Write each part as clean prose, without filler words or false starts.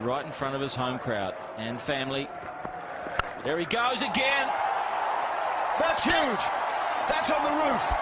Right in front of his home crowd and family. There he goes again. That's huge. That's on the roof.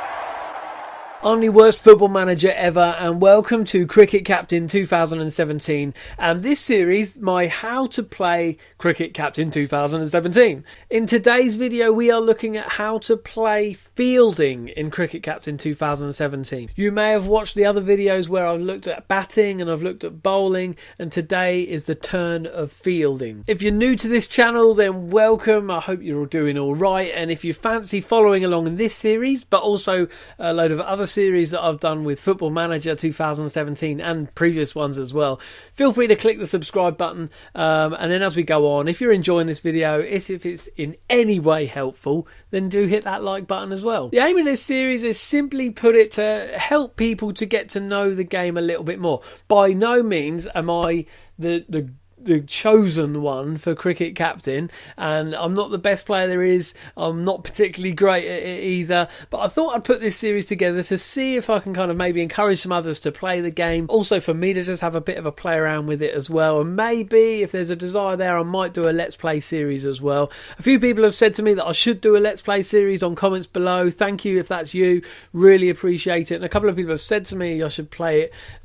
I'm the worst football manager ever, and welcome to Cricket Captain 2017, and this series, my How to Play Cricket Captain 2017. In today's video, we are looking at how to play fielding in Cricket Captain 2017. You may have watched the other videos where I've looked at batting and I've looked at bowling, and today is the turn of fielding. If you're new to this channel, then welcome. I hope you're all doing all right, and if you fancy following along in this series, but also a load of other series that I've done with Football Manager 2017 and previous ones as well, feel free to click the subscribe button, and then as we go on, if you're enjoying this video, if it's in any way helpful, then do hit that like button as well. The aim of this series is simply put it to help people to get to know the game a little bit more. By no means am I the chosen one for Cricket Captain, and I'm not the best player there is. I'm not particularly great at it either, but I thought I'd put this series together to see if I can kind of maybe encourage some others to play the game, also for me to just have a bit of a play around with it as well, and maybe if there's a desire there, I might do a Let's Play series as well. A few people have said to me that I should do a Let's Play series on comments below. Thank you if that's you, really appreciate it. And a couple of people have said to me I should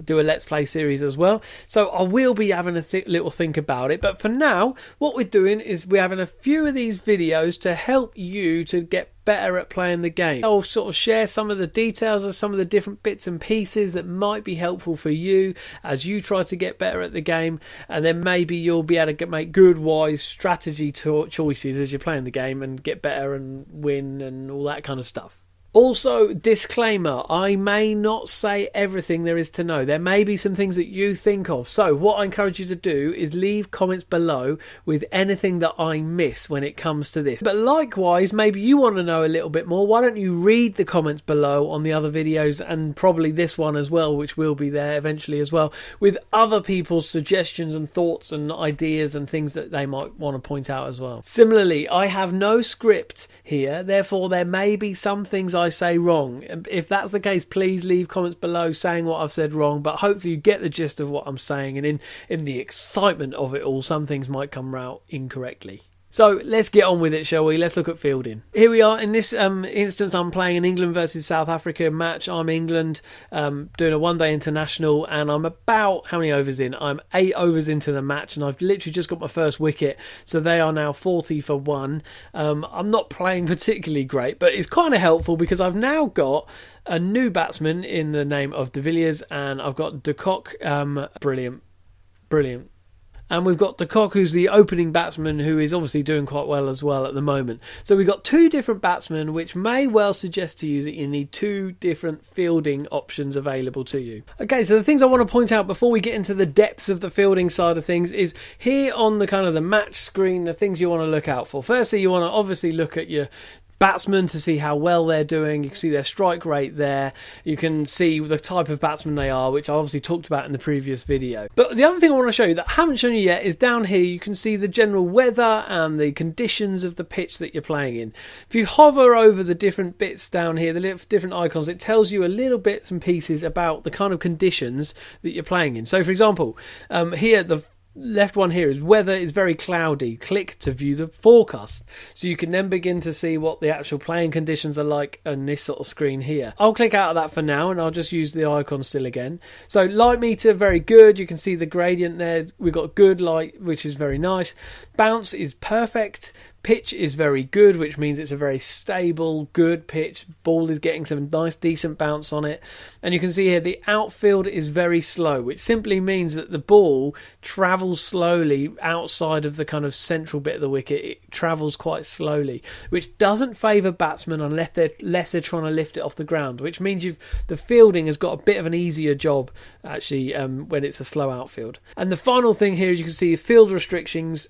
do a Let's Play series as well, so I will be having a little think about it. But for now, what we're doing is we're having a few of these videos to help you to get better at playing the game. I'll sort of share some of the details of some of the different bits and pieces that might be helpful for you as you try to get better at the game, and then maybe you'll be able to make good, wise strategy choices as you're playing the game and get better and win and all that kind of stuff. Also, disclaimer, I may not say everything there is to know. There may be some things that you think of. So what I encourage you to do is leave comments below with anything that I miss when it comes to this. But likewise, maybe you want to know a little bit more. Why don't you read the comments below on the other videos, and probably this one as well, which will be there eventually as well, with other people's suggestions and thoughts and ideas and things that they might want to point out as well. Similarly, I have no script here. Therefore, there may be some things I say wrong. If that's the case, please leave comments below saying what I've said wrong, but hopefully you get the gist of what I'm saying, and in the excitement of it all, some things might come out incorrectly. So let's get on with it, shall we? Let's look at fielding. Here we are. In this instance, I'm playing an England versus South Africa match. I'm England, doing a one-day international, and I'm about, how many overs in? I'm 8 overs into the match, and I've literally just got my first wicket, so they are now 40 for 1. I'm not playing particularly great, but it's kind of helpful because I've now got a new batsman in the name of De Villiers, and I've got De Kock. Brilliant. And we've got De Kock, who's the opening batsman, who is obviously doing quite well as well at the moment. So we've got two different batsmen, which may well suggest to you that you need two different fielding options available to you. Okay, so the things I want to point out before we get into the depths of the fielding side of things is here on the kind of the match screen, the things you want to look out for. Firstly, you want to obviously look at your batsmen to see how well they're doing. You can see their strike rate there. You can see the type of batsman they are, which I obviously talked about in the previous video. But the other thing I want to show you that I haven't shown you yet is down here you can see the general weather and the conditions of the pitch that you're playing in. If you hover over the different bits down here, the different icons, it tells you a little bits and pieces about the kind of conditions that you're playing in. So for example, here the left one here is weather is very cloudy. Click to view the forecast, so you can then begin to see what the actual playing conditions are like on this sort of screen here. I'll click out of that for now, and I'll just use the icon still again. So light meter, very good. You can see the gradient there. We've got good light, which is very nice. Bounce is perfect. Pitch is very good, which means it's a very stable, good pitch. Ball is getting some nice, decent bounce on it. And you can see here the outfield is very slow, which simply means that the ball travels slowly outside of the kind of central bit of the wicket. It travels quite slowly, which doesn't favour batsmen unless they're trying to lift it off the ground, which means the fielding has got a bit of an easier job, actually, when it's a slow outfield. And the final thing here is you can see field restrictions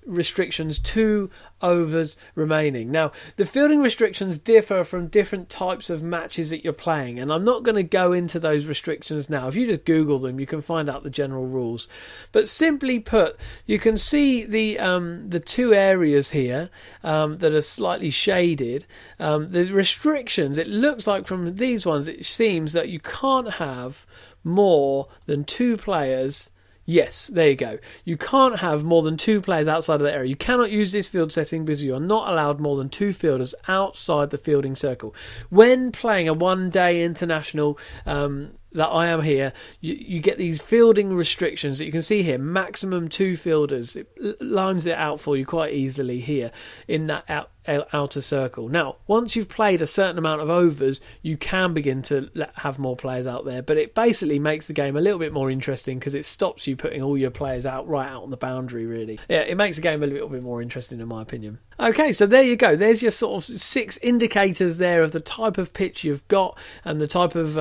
2 overs remaining. Now, the fielding restrictions differ from different types of matches that you're playing, and I'm not going to go into those restrictions now. If you just Google them, you can find out the general rules. But simply put, you can see the two areas here that are slightly shaded. The restrictions, it looks like from these ones, it seems that you can't have more than 2 players Yes, there you go. You can't have more than 2 players outside of the area. You cannot use this field setting because you are not allowed more than 2 fielders outside the fielding circle. When playing a one-day international that I am here, you get these fielding restrictions that you can see here. Maximum 2 fielders. It lines it out for you quite easily here in that outer circle. Now, once you've played a certain amount of overs, you can begin to have more players out there, but it basically makes the game a little bit more interesting because it stops you putting all your players out right out on the boundary, really. Yeah, it makes the game a little bit more interesting in my opinion. Okay, so there you go. There's your sort of 6 indicators there of the type of pitch you've got and the type of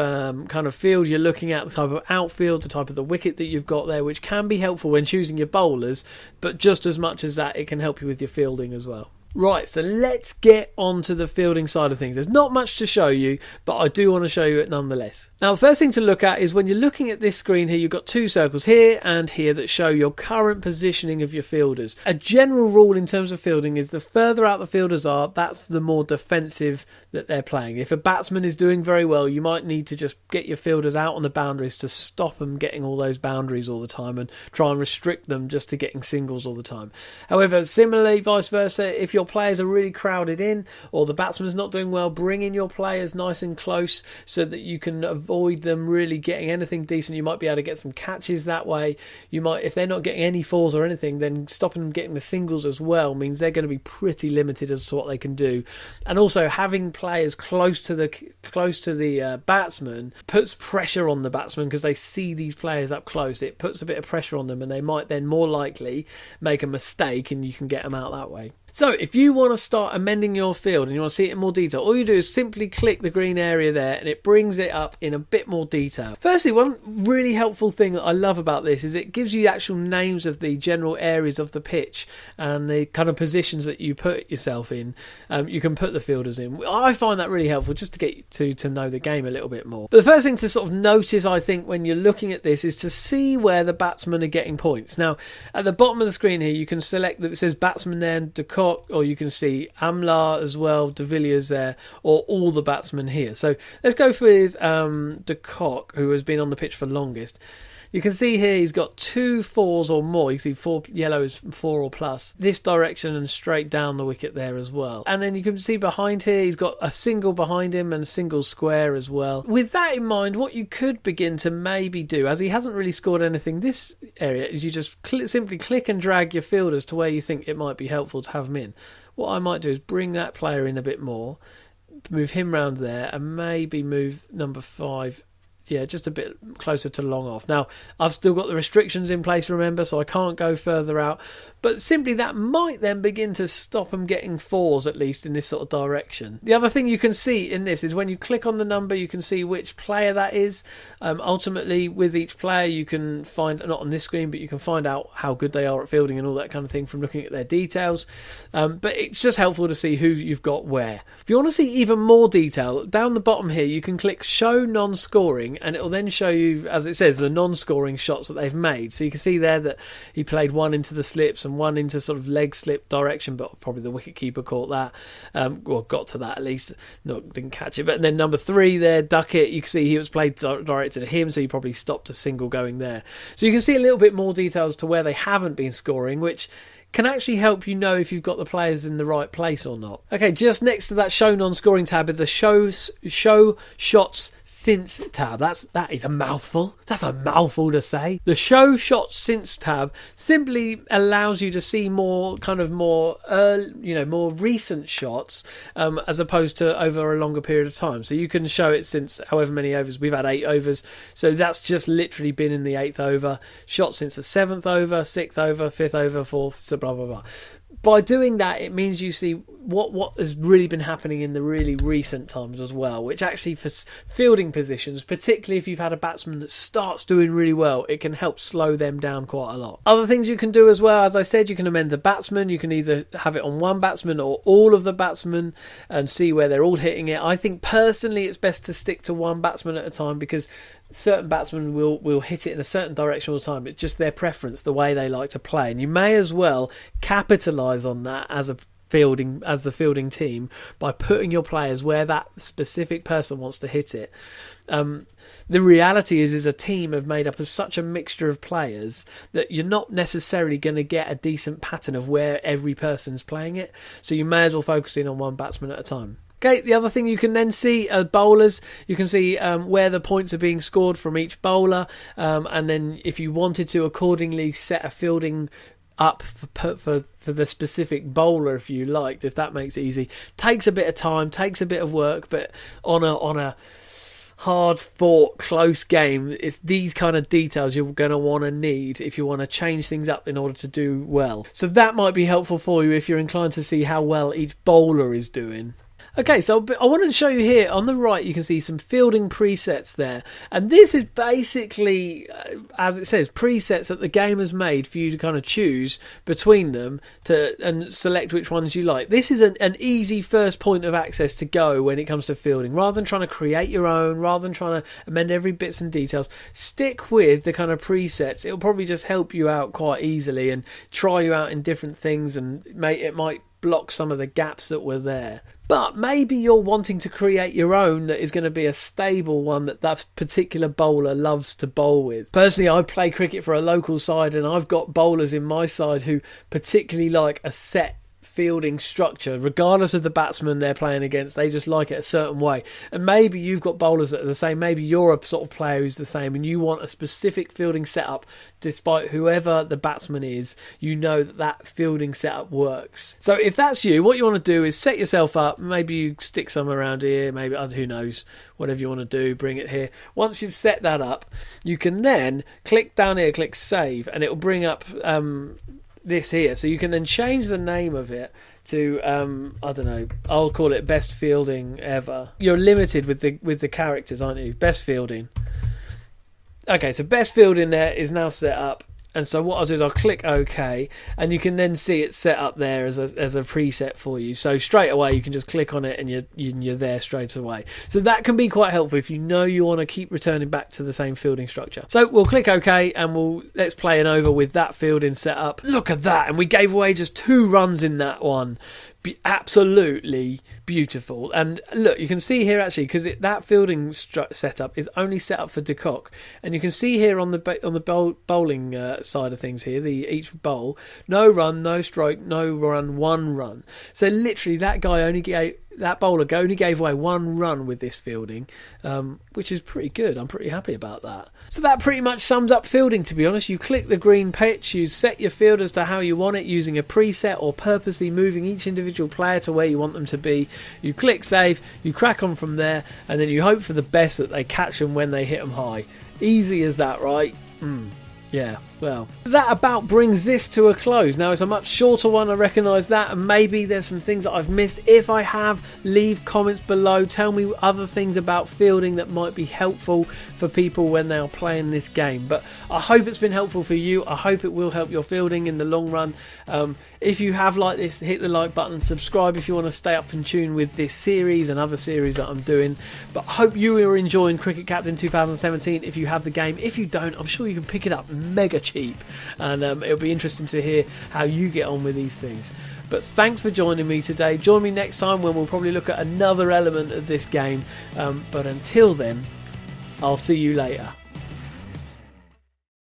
kind of field you're looking at, the type of outfield, the type of the wicket that you've got there, which can be helpful when choosing your bowlers, but just as much as that, it can help you with your fielding as well. Right, so let's get on to the fielding side of things. There's not much to show you, but I do want to show you it nonetheless. Now, the first thing to look at is when you're looking at this screen here, you've got 2 circles here and here that show your current positioning of your fielders. A general rule in terms of fielding is the further out the fielders are, that's the more defensive that they're playing. If a batsman is doing very well, you might need to just get your fielders out on the boundaries to stop them getting all those boundaries all the time and try and restrict them just to getting singles all the time. However, similarly, vice versa, if your players are really crowded in or the batsman's not doing well, bring in your players nice and close so that you can avoid them really getting anything decent. You might be able to get some catches that way. You might, if they're not getting any fours or anything, then stopping them getting the singles as well means they're going to be pretty limited as to what they can do. And also having players close to the batsman puts pressure on the batsman because they see these players up close. It puts a bit of pressure on them and they might then more likely make a mistake and you can get them out that way. So if you want to start amending your field and you want to see it in more detail, all you do is simply click the green area there and it brings it up in a bit more detail. Firstly, one really helpful thing that I love about this is it gives you the actual names of the general areas of the pitch and the kind of positions that you put yourself in. You can put the fielders in. I find that really helpful just to get you to know the game a little bit more. But the first thing to sort of notice, I think, when you're looking at this is to see where the batsmen are getting points. Now, at the bottom of the screen here, you can select that it says batsman there, de Kock, or you can see Amla as well, De Villiers there, or all the batsmen here. So let's go with de Kock, who has been on the pitch for longest. You can see here he's got 2 fours or more. You can see 4 yellow is 4 or plus. This direction and straight down the wicket there as well. And then you can see behind here he's got a single behind him and a single square as well. With that in mind, what you could begin to maybe do, as he hasn't really scored anything this area, is you just simply click and drag your fielders to where you think it might be helpful to have them in. What I might do is bring that player in a bit more, move him round there, and maybe move number 5 just a bit closer to long off. Now, I've still got the restrictions in place, remember, so I can't go further out. But simply that might then begin to stop them getting 4s, at least in this sort of direction. The other thing you can see in this is when you click on the number, you can see which player that is. Ultimately, with each player, you can find, not on this screen, but you can find out how good they are at fielding and all that kind of thing from looking at their details. But it's just helpful to see who you've got where. If you want to see even more detail, down the bottom here, you can click Show Non-Scoring, and it will then show you, as it says, the non-scoring shots that they've made. So you can see there that he played 1 into the slips and 1 into sort of leg slip direction, but probably the wicketkeeper caught that, got to that at least, didn't catch it. But then number 3 there, Duckett, you can see he was played directed at him, so he probably stopped a single going there. So you can see a little bit more details to where they haven't been scoring, which can actually help you know if you've got the players in the right place or not. Okay, just next to that Show Non-Scoring tab is the Show Shots Since tab. That is a mouthful. That's a mouthful to say. The Show Shots Since tab simply allows you to see more recent shots as opposed to over a longer period of time. So you can show it since however many overs. We've had 8 overs, so that's just literally been in the 8th over. Shots since the 7th over, 6th over, 5th over, 4th, so blah blah blah. By doing that, it means you see what has really been happening in the really recent times as well, which actually for fielding positions, particularly if you've had a batsman that starts doing really well, it can help slow them down quite a lot. Other things you can do as well, as I said, you can amend the batsman. You can either have it on one batsman or all of the batsmen and see where they're all hitting it. I think personally it's best to stick to one batsman at a time because certain batsmen will hit it in a certain direction all the time. It's just their preference, the way they like to play, and you may as well capitalise on that as fielding team by putting your players where that specific person wants to hit it. The reality is a team of made up of such a mixture of players that you're not necessarily going to get a decent pattern of where every person's playing it. So you may as well focus in on one batsman at a time. Okay, the other thing you can then see are bowlers. You can see where the points are being scored from each bowler, and then if you wanted to accordingly set a fielding up for the specific bowler if you liked, if that makes it easy. Takes a bit of time, takes a bit of work, but on a hard fought close game, it's these kind of details you're going to want to need if you want to change things up in order to do well. So that might be helpful for you if you're inclined to see how well each bowler is doing. Okay, so I wanted to show you here on the right, you can see some fielding presets there. And this is basically, as it says, presets that the game has made for you to kind of choose between them and select which ones you like. This is an easy first point of access to go when it comes to fielding. Rather than trying to create your own, rather than trying to amend every bits and details, stick with the kind of presets. It'll probably just help you out quite easily and try you out in different things, and it might block some of the gaps that were there. But maybe you're wanting to create your own that is going to be a stable one that particular bowler loves to bowl with. Personally, I play cricket for a local side, and I've got bowlers in my side who particularly like a set fielding structure, regardless of the batsman they're playing against. They just like it a certain way. And maybe you've got bowlers that are the same. Maybe you're a sort of player who's the same, and you want a specific fielding setup. Despite whoever the batsman is, you know that fielding setup works. So if that's you, what you want to do is set yourself up. Maybe you stick some around here, maybe, who knows, whatever you want to do, bring it here. Once you've set that up, you can then click down here, click save, and it will bring up this here. So you can then change the name of it to I don't know, I'll call it best fielding ever. You're limited with the characters, aren't you? Best fielding. Okay, so best fielding there is now set up. And so what I'll do is I'll click OK, and you can then see it set up there as a preset for you. So straight away you can just click on it and you're there straight away. So that can be quite helpful if you know you want to keep returning back to the same fielding structure. So we'll click OK, and let's play an over with that fielding set up. Look at that, and we gave away just 2 runs in that one. Absolutely beautiful. And look, you can see here actually, because that fielding setup is only set up for de Kock, and you can see here on the bowling side of things here, each bowl, no run, no stroke, no run, 1 run. So literally that bowler only gave away 1 run with this fielding, which is pretty good. I'm pretty happy about that. So that pretty much sums up fielding, to be honest. You click the green pitch, you set your field as to how you want it using a preset or purposely moving each individual player to where you want them to be. You click save, you crack on from there, and then you hope for the best that they catch them when they hit them high. Easy as that, right? Yeah, well, that about brings this to a close. Now, it's a much shorter one, I recognise that, and maybe there's some things that I've missed. If I have, leave comments below. Tell me other things about fielding that might be helpful for people when they are playing this game. But I hope it's been helpful for you. I hope it will help your fielding in the long run. If you have liked this, hit the like button, subscribe if you want to stay up in tune with this series and other series that I'm doing. But I hope you are enjoying Cricket Captain 2017 if you have the game. If you don't, I'm sure you can pick it up mega cheap, and it'll be interesting to hear how you get on with these things. But thanks for joining me today. Join me next time when we'll probably look at another element of this game. But until then, I'll see you later.